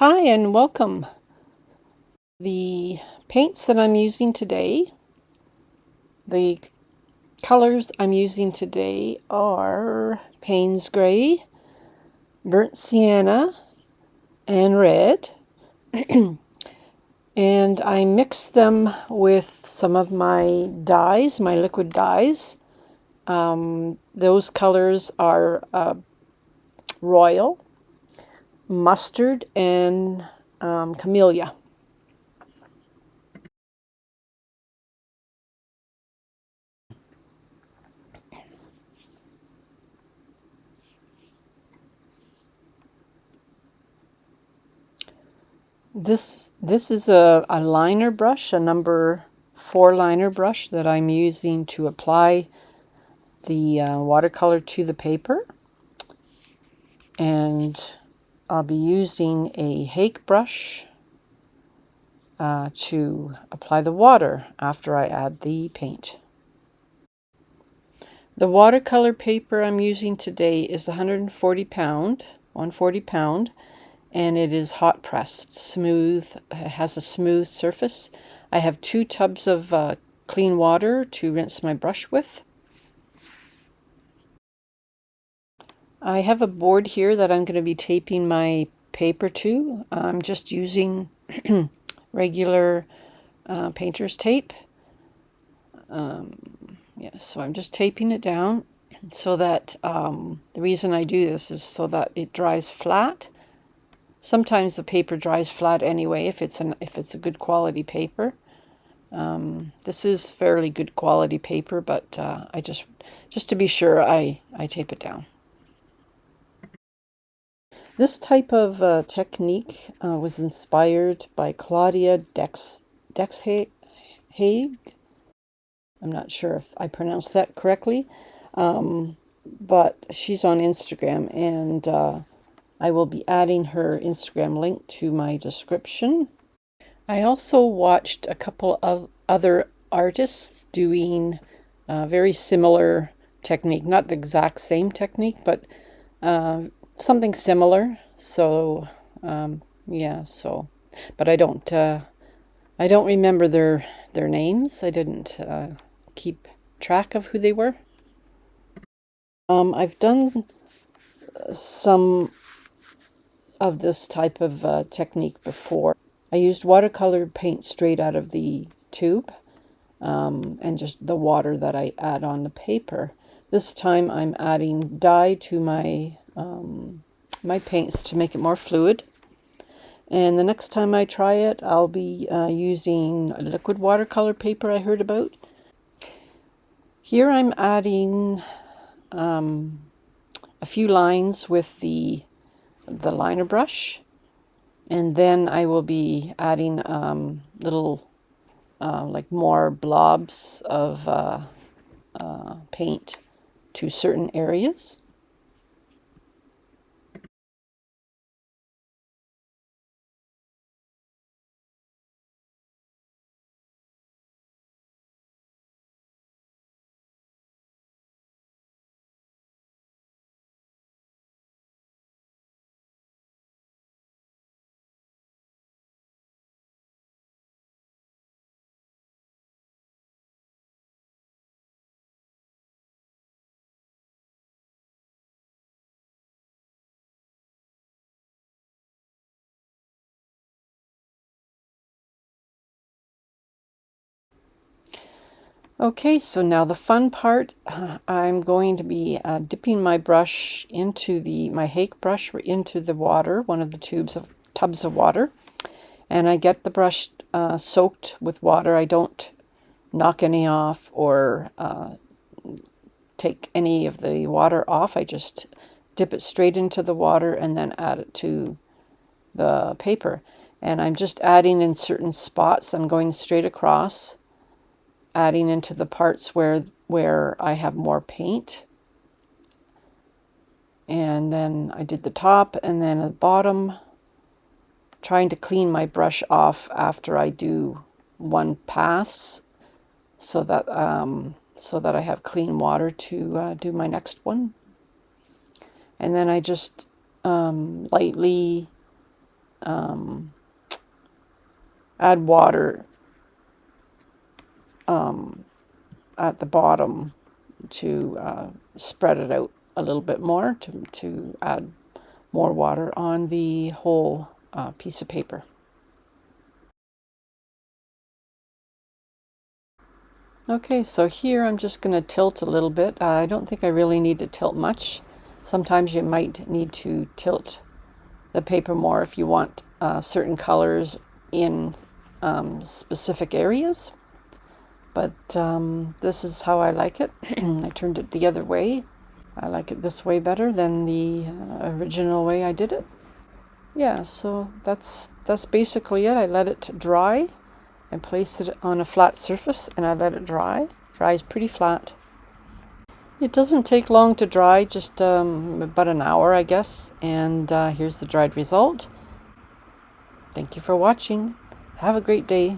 Hi and welcome. The paints that I'm using today, the colors I'm using today are Payne's Gray, Burnt Sienna, and Red. And I mix them with some of my dyes, my liquid dyes. Those colors are Royal, Mustard, and Camellia. This is a liner brush, a number 4 liner brush that I'm using to apply the watercolor to the paper. And I'll be using a hake brush to apply the water after I add the paint. The watercolor paper I'm using today is 140 pound, and it is hot pressed, smooth. It has a smooth surface. I have 2 tubs of clean water to rinse my brush with. I have a board here that I'm going to be taping my paper to. I'm just using regular painter's tape. So I'm just taping it down so that the reason I do this is so that it dries flat. Sometimes the paper dries flat anyway if it's a good quality paper. This is fairly good quality paper, but I just to be sure I tape it down. This type of technique was inspired by Claudia Dexhaig. I'm not sure if I pronounced that correctly, but she's on Instagram, and I will be adding her Instagram link to my description. I also watched a couple of other artists doing very similar technique, not the exact same technique, but something similar. So but I don't remember their names. I didn't keep track of who they were. I've done some of this type of technique before. I used watercolor paint straight out of the tube, and just the water that I add on the paper. This time I'm adding dye to my my paints to make it more fluid. And the next time I try it, I'll be using liquid watercolor paper I heard about. Here I'm adding a few lines with the liner brush, and then I will be adding little like more blobs of paint to certain areas. Okay, so now the fun part. I'm going to be dipping my brush into my hake brush into the water, one of the tubs of water, and I get the brush soaked with water. I don't knock any off or take any of the water off. I just dip it straight into the water and then add it to the paper. And I'm just adding in certain spots. I'm going straight across, adding into the parts where I have more paint. And then I did the top and then the bottom, trying to clean my brush off after I do one pass so that I have clean water to do my next one. And then I just lightly add water at the bottom to spread it out a little bit more, to add more water on the whole piece of paper. Okay, so here I'm just going to tilt a little bit. I don't think I really need to tilt much. Sometimes you might need to tilt the paper more if you want certain colors in specific areas. But this is how I like it. I turned it the other way. I like it this way better than the original way I did it. Yeah, so that's basically it. I let it dry. I placed it on a flat surface and I let it dry. Dries pretty flat. It doesn't take long to dry, just about an hour, I guess. And here's the dried result. Thank you for watching. Have a great day.